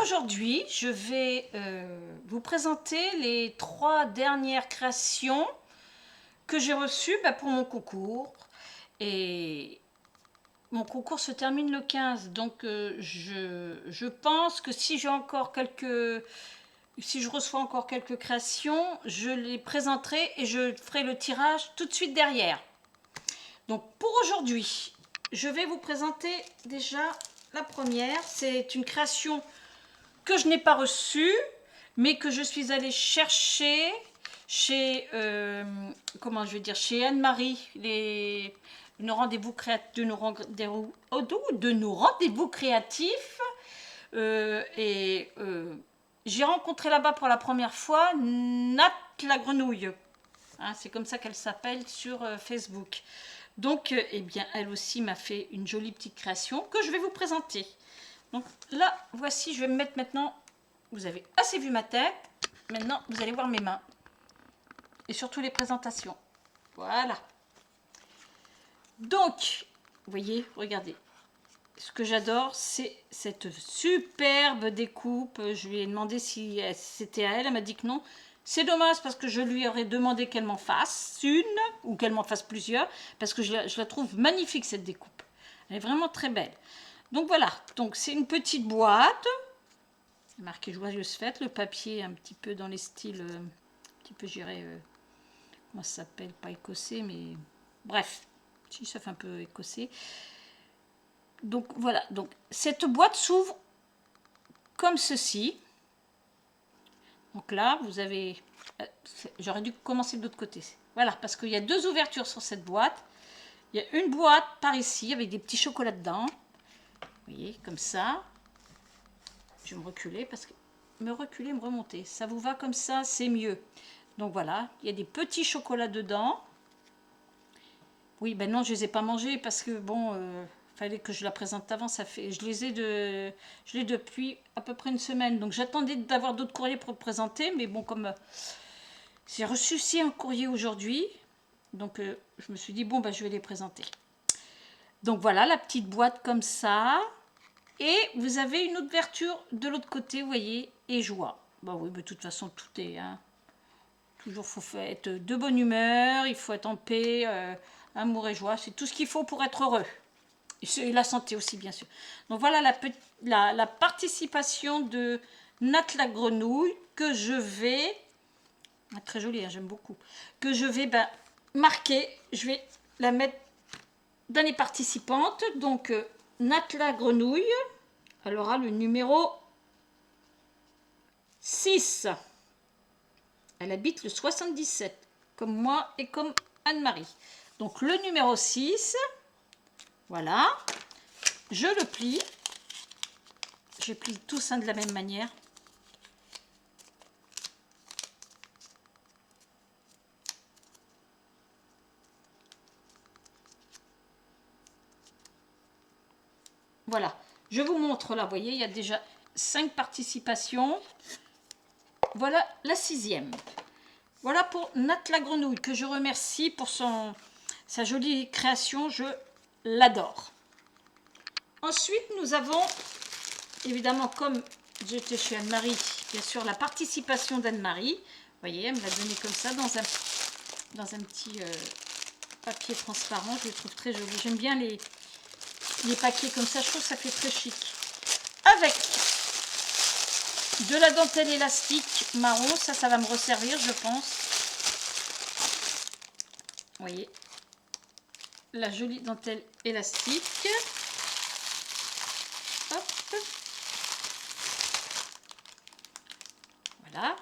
aujourd'hui, je vais vous présenter les 3 dernières créations que j'ai reçues pour mon concours. Et mon concours se termine le 15, donc je pense que si j'ai encore si je reçois encore quelques créations, je les présenterai et je ferai le tirage tout de suite derrière. Donc pour aujourd'hui, je vais vous présenter déjà la première. C'est une création que je n'ai pas reçue, mais que je suis allée chercher chez, chez Anne-Marie, de nos rendez-vous créatifs. J'ai rencontré là-bas pour la première fois Nat la grenouille. Hein, c'est comme ça qu'elle s'appelle sur Facebook. Donc, eh bien, elle aussi m'a fait une jolie petite création que je vais vous présenter. Donc là, voici, je vais me mettre maintenant, vous avez assez vu ma tête, maintenant vous allez voir mes mains. Et surtout les présentations. Voilà. Donc, vous voyez, regardez. Ce que j'adore, c'est cette superbe découpe. Je lui ai demandé si c'était à elle, elle m'a dit que non. C'est dommage parce que je lui aurais demandé qu'elle m'en fasse une ou qu'elle m'en fasse plusieurs parce que je la trouve magnifique cette découpe. Elle est vraiment très belle. Donc voilà, donc c'est une petite boîte, marqué Joyeuse Fête, le papier un petit peu dans les styles, un petit peu j'irais, comment ça s'appelle, pas écossais, mais bref, si ça fait un peu écossais. Donc voilà, donc cette boîte s'ouvre comme ceci. Donc là, vous avez, j'aurais dû commencer de l'autre côté. Voilà, parce qu'il y a 2 ouvertures sur cette boîte. Il y a une boîte par ici avec des petits chocolats dedans. Vous voyez, comme ça. Je vais me reculer parce que me remonter. Ça vous va comme ça, c'est mieux. Donc voilà, il y a des petits chocolats dedans. Oui, ben non, je les ai pas mangés parce que bon, fallait que je la présente avant. Je l'ai depuis à peu près une semaine. Donc j'attendais d'avoir d'autres courriers pour le présenter, mais bon, comme j'ai reçu aussi un courrier aujourd'hui, donc je me suis dit bon, ben je vais les présenter. Donc voilà la petite boîte comme ça. Et vous avez une ouverture de l'autre côté, vous voyez, et joie. Bah oui, mais de toute façon, tout est... Hein. Toujours, il faut être de bonne humeur, il faut être en paix, amour et joie. C'est tout ce qu'il faut pour être heureux. Et la santé aussi, bien sûr. Donc voilà la participation de Nat la grenouille que je vais... Ah, très jolie, hein, j'aime beaucoup. Que je vais marquer. Je vais la mettre dans les participantes. Donc... Nat la grenouille, elle aura le numéro 6. Elle habite le 77, comme moi et comme Anne-Marie. Donc le numéro 6, voilà, je le plie. Je plie tout ça de la même manière. Voilà, je vous montre là, vous voyez, il y a déjà 5 participations. Voilà la 6e. Voilà pour Nat la grenouille, que je remercie pour sa jolie création, je l'adore. Ensuite, nous avons, évidemment, comme j'étais chez Anne-Marie, bien sûr, la participation d'Anne-Marie. Vous voyez, elle me l'a donné comme ça, dans un petit papier transparent, je le trouve très joli. J'aime bien les papiers comme ça, je trouve que ça fait très chic. Avec de la dentelle élastique marron, ça va me resservir, je pense. Vous voyez, la jolie dentelle élastique. Hop. Voilà,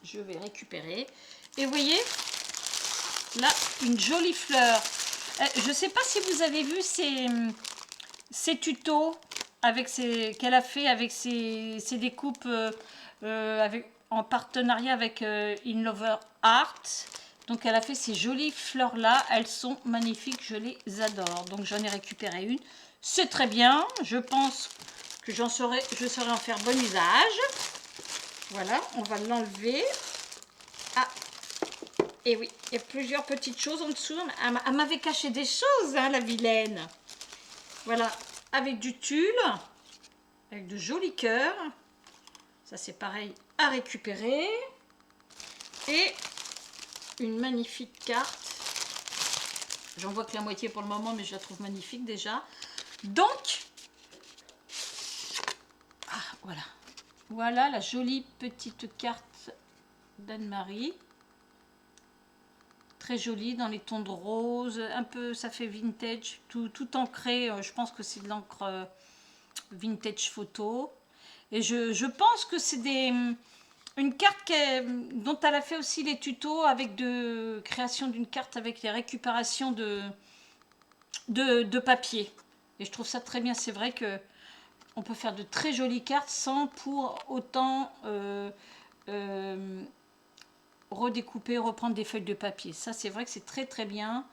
je vais récupérer. Et vous voyez, là, une jolie fleur. Je ne sais pas si vous avez vu ces tutos qu'elle a fait avec ses découpes en partenariat avec In Lover Art. Donc elle a fait ces jolies fleurs là, elles sont magnifiques, je les adore. Donc j'en ai récupéré une, c'est très bien, je pense que je saurai en faire bon usage. Voilà, on va l'enlever. Ah, et oui, il y a plusieurs petites choses en dessous. Elle m'avait caché des choses, hein, la vilaine. Voilà, avec du tulle, avec de jolis cœurs. Ça, c'est pareil à récupérer. Et une magnifique carte. J'en vois que la moitié pour le moment, mais je la trouve magnifique déjà. Donc, voilà. Voilà la jolie petite carte d'Anne-Marie. Très jolie dans les tons de rose. Un peu, ça fait vintage. Tout ancré. Je pense que c'est de l'encre vintage photo. Et je pense que c'est une carte dont elle a fait aussi les tutos avec de création d'une carte avec les récupérations de papier. Et je trouve ça très bien. C'est vrai que on peut faire de très jolies cartes sans pour autant redécouper, reprendre des feuilles de papier. Ça, c'est vrai que c'est très très bien.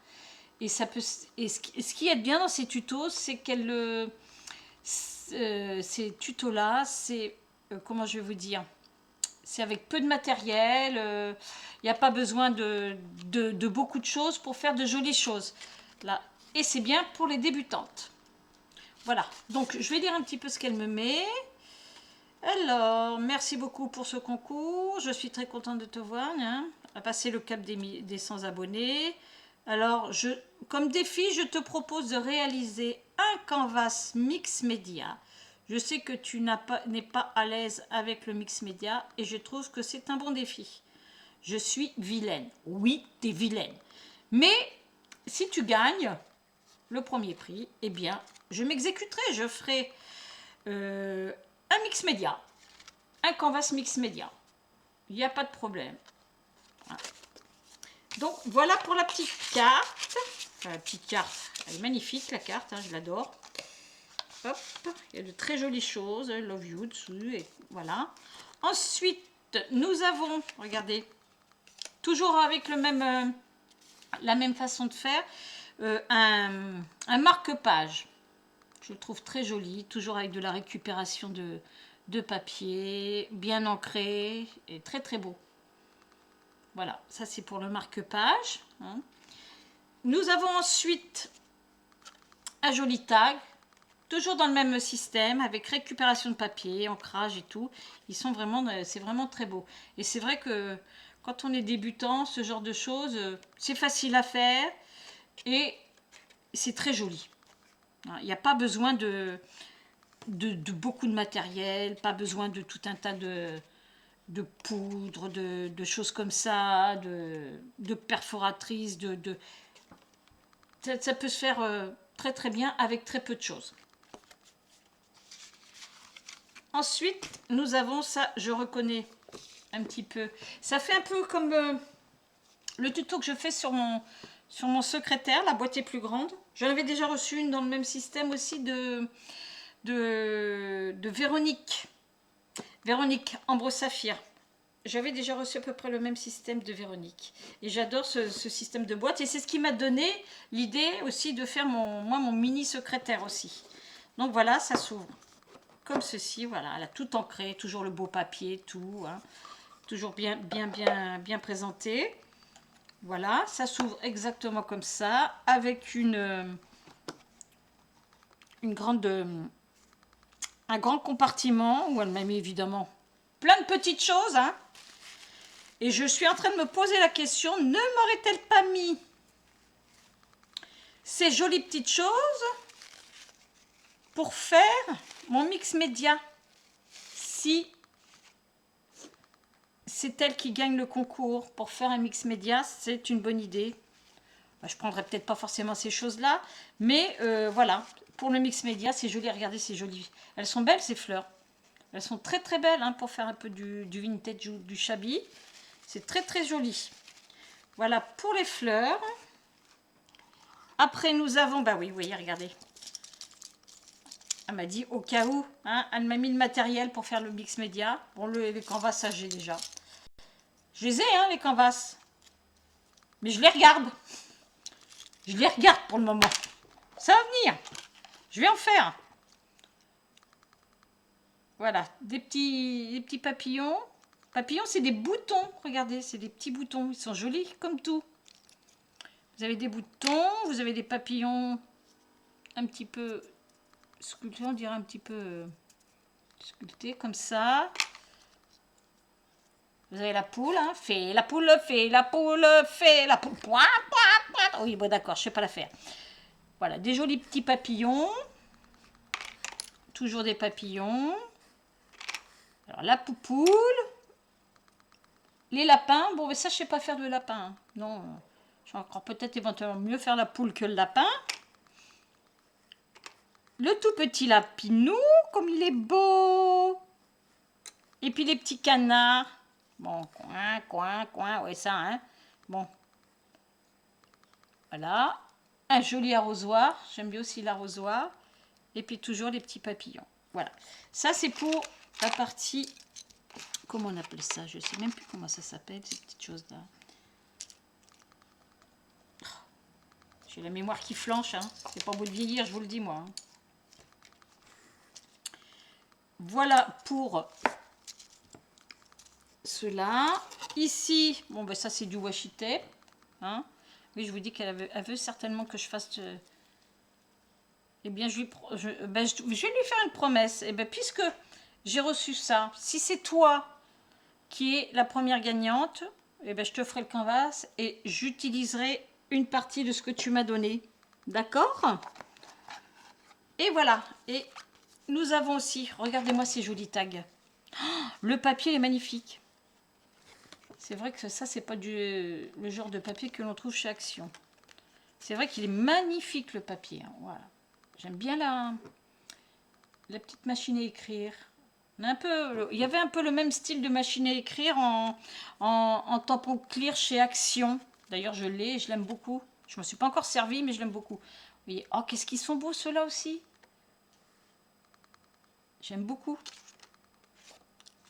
Et ça peut. Et ce qui est bien dans ces tutos, c'est qu'elle ces tutos-là, c'est comment je vais vous dire, c'est avec peu de matériel, il n'y a pas besoin de beaucoup de choses pour faire de jolies choses. Là. Et c'est bien pour les débutantes. Voilà, donc je vais lire un petit peu ce qu'elle me met. Alors, merci beaucoup pour ce concours. Je suis très contente de te voir. Hein, à passer le cap des 100 abonnés. Alors, comme défi, je te propose de réaliser un canvas mix média. Je sais que tu n'es pas à l'aise avec le mix média et je trouve que c'est un bon défi. Je suis vilaine. Oui, t'es vilaine. Mais si tu gagnes le premier prix, eh bien, je m'exécuterai. Je ferai un mix média. Un canvas mix média. Il n'y a pas de problème. Voilà. Donc, voilà pour la petite carte. Enfin, la petite carte. Elle est magnifique, la carte. Hein, je l'adore. Hop. Il y a de très jolies choses. Love you dessus. Et voilà. Ensuite, nous avons, regardez, toujours avec la même façon de faire, un marque-page. Je le trouve très joli. Toujours avec de la récupération de papier. Bien ancré. Et très très beau. Voilà, ça c'est pour le marque-page. Hein. Nous avons ensuite un joli tag, toujours dans le même système, avec récupération de papier, ancrage et tout. C'est vraiment très beau. Et c'est vrai que quand on est débutant, ce genre de choses, c'est facile à faire et c'est très joli. Il n'y a pas besoin de beaucoup de matériel, pas besoin de tout un tas de poudre, de choses comme ça, de perforatrices, ça peut se faire très très bien avec très peu de choses. Ensuite, nous avons ça, je reconnais un petit peu. Ça fait un peu comme le tuto que je fais sur mon secrétaire, la boîte est plus grande. J'en avais déjà reçu une dans le même système aussi de Véronique. Véronique Ambre Saphir. J'avais déjà reçu à peu près le même système de Véronique. Et j'adore ce système de boîte. Et c'est ce qui m'a donné l'idée aussi de faire mon mini secrétaire aussi. Donc voilà, ça s'ouvre comme ceci. Voilà, elle a tout ancré, toujours le beau papier, tout. Hein. Toujours bien présenté. Voilà, ça s'ouvre exactement comme ça. Avec un grand compartiment où elle m'a mis évidemment plein de petites choses. Hein. Et je suis en train de me poser la question, ne m'aurait-elle pas mis ces jolies petites choses pour faire mon mix média si c'est elle qui gagne le concours pour faire un mix média, c'est une bonne idée. Je ne prendrai peut-être pas forcément ces choses-là, mais voilà, pour le mix média, c'est joli. Regardez, c'est joli. Elles sont belles, ces fleurs. Elles sont très très belles hein, pour faire un peu du vintage ou du shabby. C'est très très joli. Voilà pour les fleurs. Après nous avons, bah oui, vous voyez, regardez. Elle m'a dit au cas où, hein, elle m'a mis le matériel pour faire le mix média. Bon, les canvas, ça j'ai déjà. Je les ai, hein, les canvas. Mais je les regarde. Je les regarde pour le moment. Ça va venir. Je vais en faire. Voilà, des petits papillons. Papillons, c'est des boutons. Regardez, c'est des petits boutons. Ils sont jolis comme tout. Vous avez des boutons, vous avez des papillons un petit peu sculptés, on dirait un petit peu sculptés comme ça. Vous avez la poule, hein, fais la poule, fais la poule, fais la poule. Pouah, pouah, pouah. Oui, bon d'accord, je ne sais pas la faire. Voilà, des jolis petits papillons. Toujours des papillons. Alors la poupoule. Les lapins. Bon, mais ça, je ne sais pas faire de lapin. Hein. Non, je vais encore peut-être éventuellement mieux faire la poule que le lapin. Le tout petit lapinou, comme il est beau. Et puis les petits canards. Bon, coin, coin, coin. Ouais, ça, hein. Bon. Voilà. Un joli arrosoir. J'aime bien aussi l'arrosoir. Et puis toujours les petits papillons. Voilà. Ça, c'est pour la partie... Comment on appelle ça? Je ne sais même plus comment ça s'appelle, ces petites choses-là. J'ai la mémoire qui flanche. Hein. C'est pas beau de vieillir, je vous le dis, moi. Hein. Voilà pour cela. Ici, bon, ben ça, c'est du washi tape. Hein. Oui, je vous dis qu'elle veut certainement que je fasse... Eh bien, je vais lui faire une promesse. Eh bien, puisque j'ai reçu ça, si c'est toi qui es la première gagnante, eh bien, je te ferai le canvas et j'utiliserai une partie de ce que tu m'as donné. D'accord? Et voilà. Et nous avons aussi, regardez-moi ces jolis tags. Oh, le papier est magnifique. C'est vrai que ça, c'est pas le genre de papier que l'on trouve chez Action. C'est vrai qu'il est magnifique, le papier. Hein. Voilà. J'aime bien la petite machine à écrire. Il y avait un peu le même style de machine à écrire en tampon clear chez Action. D'ailleurs, je l'ai et je l'aime beaucoup. Je ne me suis pas encore servi, mais je l'aime beaucoup. Vous voyez, oh, qu'est-ce qu'ils sont beaux, ceux-là aussi. J'aime beaucoup.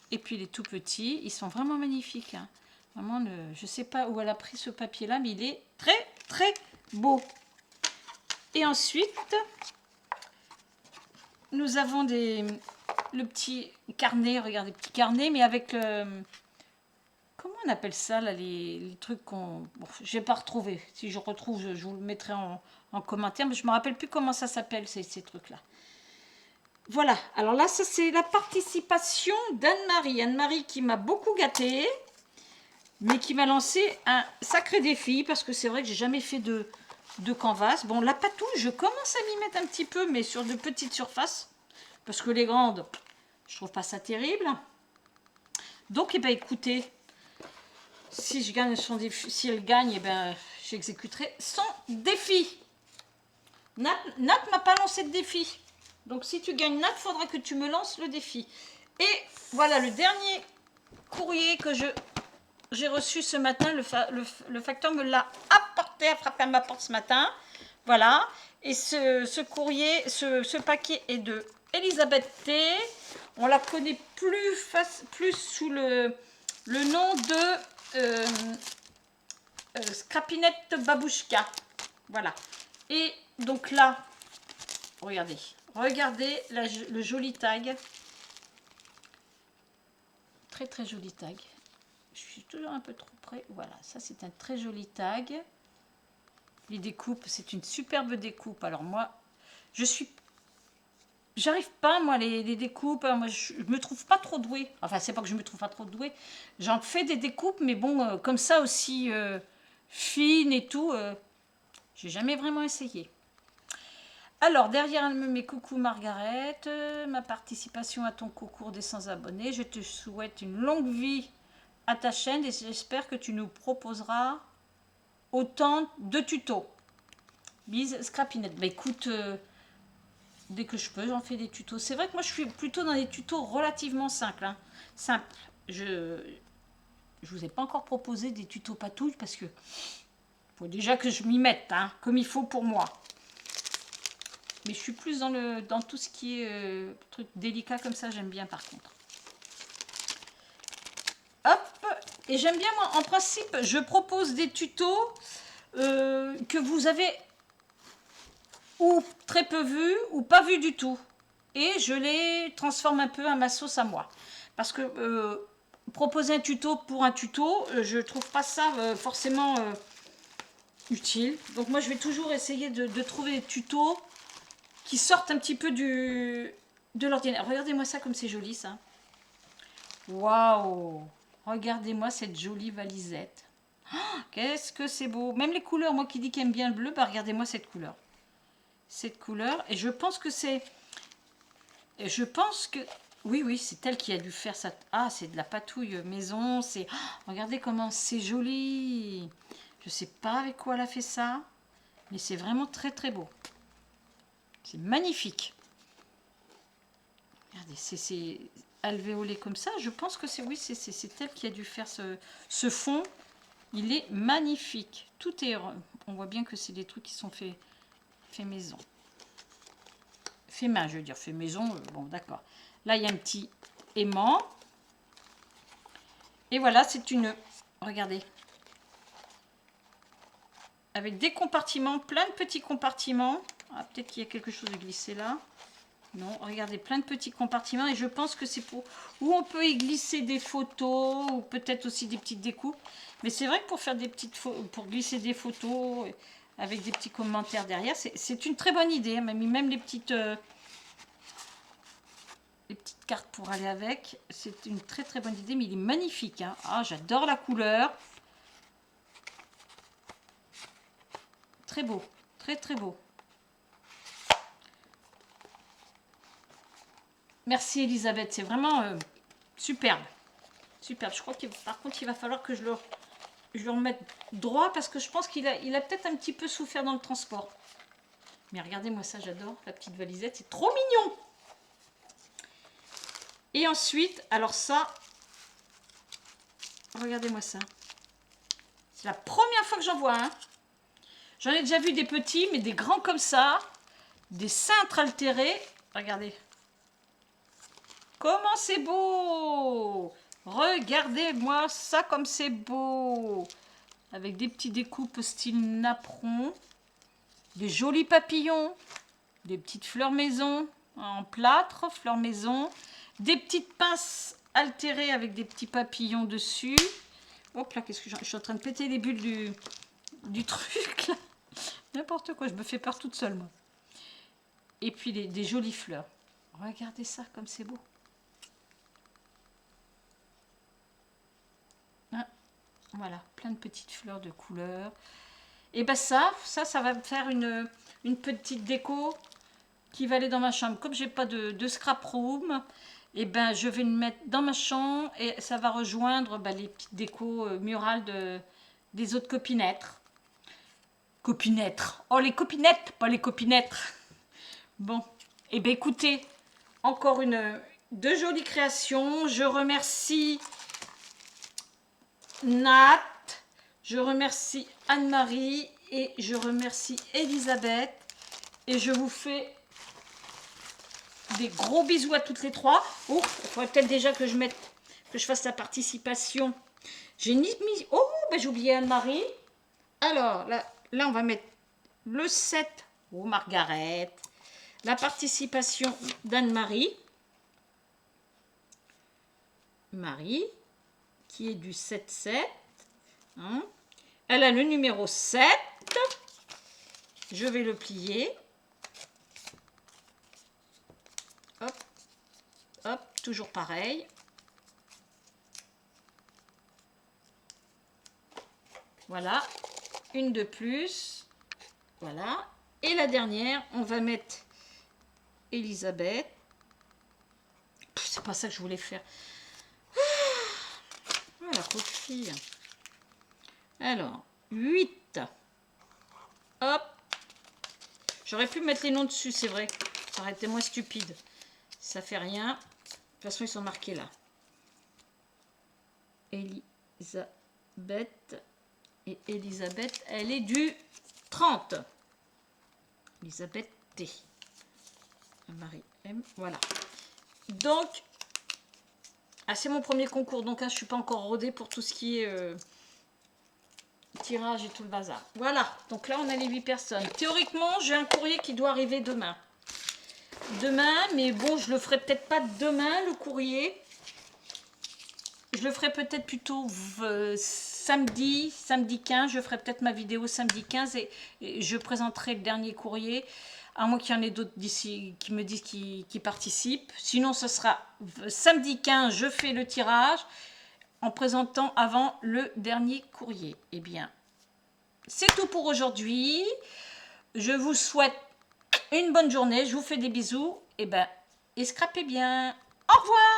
Et puis les tout petits, ils sont vraiment magnifiques. Hein. Vraiment, je ne sais pas où elle a pris ce papier-là, mais il est très, très beau. Et ensuite, nous avons le petit carnet, regardez, petit carnet, mais avec comment on appelle ça, là, les trucs qu'on... Bon, je n'ai pas retrouvé. Si je retrouve, je vous le mettrai en commentaire, mais je ne me rappelle plus comment ça s'appelle, ces trucs-là. Voilà, alors là, ça c'est la participation d'Anne-Marie. Anne-Marie qui m'a beaucoup gâtée, mais qui m'a lancé un sacré défi, parce que c'est vrai que j'ai jamais fait de canvas. Bon, la patouille, je commence à m'y mettre un petit peu, mais sur de petites surfaces, parce que les grandes, je trouve pas ça terrible. Donc, eh ben, écoutez, si je gagne son défi, si elle gagne, eh ben, j'exécuterai son défi. Nat m'a pas lancé de défi. Donc, si tu gagnes Nat, il faudra que tu me lances le défi. Et voilà, le dernier courrier que j'ai reçu ce matin, le facteur me l'a apporté, a frappé à ma porte ce matin. Voilà. Et ce courrier, ce paquet est de Elisabeth T. On la connaît plus sous le nom de Scrapinette Babouchka. Voilà. Et donc là, regardez le joli tag. Très très joli tag. Je suis toujours un peu trop près. Voilà, ça c'est un très joli tag. Les découpes, c'est une superbe découpe. Alors moi, j'arrive pas, moi, les découpes. Moi, je me trouve pas trop douée. Enfin, c'est pas que je me trouve pas trop douée. J'en fais des découpes, mais bon, comme ça aussi, fines et tout, j'ai jamais vraiment essayé. Alors, derrière, elle me met coucou Margaret, ma participation à ton concours des 100 abonnés. Je te souhaite une longue vie à ta chaîne et j'espère que tu nous proposeras autant de tutos. Bise, Scrapinette. Bah écoute, dès que je peux, j'en fais des tutos. C'est vrai que moi, je suis plutôt dans des tutos relativement simples. Hein. Simple. Je vous ai pas encore proposé des tutos patouilles parce que faut déjà que je m'y mette, hein, comme il faut pour moi. Mais je suis plus dans tout ce qui est truc délicat comme ça, j'aime bien par contre. Hop, et j'aime bien, moi, en principe, je propose des tutos que vous avez ou très peu vus ou pas vus du tout. Et je les transforme un peu à ma sauce à moi. Parce que proposer un tuto pour un tuto, je trouve pas ça forcément utile. Donc moi, je vais toujours essayer de trouver des tutos qui sortent un petit peu de l'ordinaire. Regardez-moi ça comme c'est joli, ça. Waouh! Regardez-moi cette jolie valisette. Oh, qu'est-ce que c'est beau. Même les couleurs, moi qui dis qu'aime bien le bleu, bah regardez-moi cette couleur. Cette couleur. Et je pense que c'est... Je pense que... Oui, oui, c'est elle qui a dû faire ça. Ah, c'est de la patouille maison. C'est... Oh, regardez comment c'est joli. Je sais pas avec quoi elle a fait ça. Mais c'est vraiment très très beau. C'est magnifique. Regardez, c'est alvéolé comme ça. Je pense que c'est... Oui, c'est elle qui a dû faire ce fond. Il est magnifique. Tout est... On voit bien que c'est des trucs qui sont faits maison. Fait main, je veux dire. Fait maison. Bon, d'accord. Là, il y a un petit aimant. Et voilà, c'est une... Regardez. Avec des compartiments, plein de petits compartiments. Ah, peut-être qu'il y a quelque chose de glissé là. Non, regardez, plein de petits compartiments. Et je pense que c'est pour... Où on peut y glisser des photos. Ou peut-être aussi des petites découpes. Mais c'est vrai que pour faire des petites pour glisser des photos avec des petits commentaires derrière, c'est une très bonne idée. Même les petites cartes pour aller avec. C'est une très très bonne idée. Mais il est magnifique. Hein. Ah, j'adore la couleur. Très beau. Très très beau. Merci Elisabeth. C'est vraiment superbe. Superbe. Je crois que par contre, il va falloir que je le remette droit parce que je pense qu'il a peut-être un petit peu souffert dans le transport. Mais regardez-moi ça, j'adore la petite valisette, c'est trop mignon. Et ensuite, alors ça, regardez-moi ça. C'est la première fois que j'en vois un. J'en ai déjà vu des petits, mais des grands comme ça. Des cintres altérés. Regardez. Comment c'est beau! Regardez-moi ça comme c'est beau! Avec des petits découpes style napperon, des jolis papillons, des petites fleurs maison en plâtre, fleurs maison, des petites pinces altérées avec des petits papillons dessus. Hop là, qu'est-ce que je suis en train de péter les bulles du truc là. N'importe quoi, je me fais peur toute seule moi. Et puis des jolies fleurs. Regardez ça comme c'est beau. Voilà, plein de petites fleurs de couleur. Et ben ça va me faire une petite déco qui va aller dans ma chambre. Comme j'ai pas de scrap room, et ben je vais le mettre dans ma chambre et ça va rejoindre les petites décos murales des autres copinettes. Copinettes. Oh les copinettes, pas les copinettes. Bon, et ben écoutez, encore deux jolies créations. Je remercie Nat, je remercie Anne-Marie et je remercie Elisabeth et je vous fais des gros bisous à toutes les trois. Oh, il faudrait peut-être déjà que je fasse la participation. J'ai mis... Oh, ben j'ai oublié Anne-Marie. Alors, là, on va mettre le 7. Oh, Margaret. La participation d'Anne-Marie. Marie, qui est du 7-7. Hein. Elle a le numéro 7. Je vais le plier. Hop, hop, toujours pareil. Voilà, une de plus. Voilà. Et la dernière, on va mettre Elisabeth. C'est pas ça que je voulais faire. Ah, la pauvre fille. Alors, 8. Hop. J'aurais pu mettre les noms dessus, c'est vrai. Ça aurait été moins stupide. Ça fait rien. De toute façon, ils sont marqués là. Elisabeth. Et Elisabeth, elle est du 30. Elisabeth T. Marie M. Voilà. Donc, c'est mon premier concours. Donc, je ne suis pas encore rodée pour tout ce qui est tirage et tout le bazar. Voilà. Donc là, on a les 8 personnes. Théoriquement, j'ai un courrier qui doit arriver demain. Mais bon, je le ferai peut-être pas demain, le courrier. Je le ferai peut-être plutôt samedi 15. Je ferai peut-être ma vidéo samedi 15 et je présenterai le dernier courrier. À moins qu'il y en ait d'autres d'ici qui me disent qu'ils participent. Sinon, ce sera samedi 15, je fais le tirage. en présentant avant le dernier courrier. Eh bien, c'est tout pour aujourd'hui. Je vous souhaite une bonne journée. Je vous fais des bisous. Et scrapez bien. Au revoir!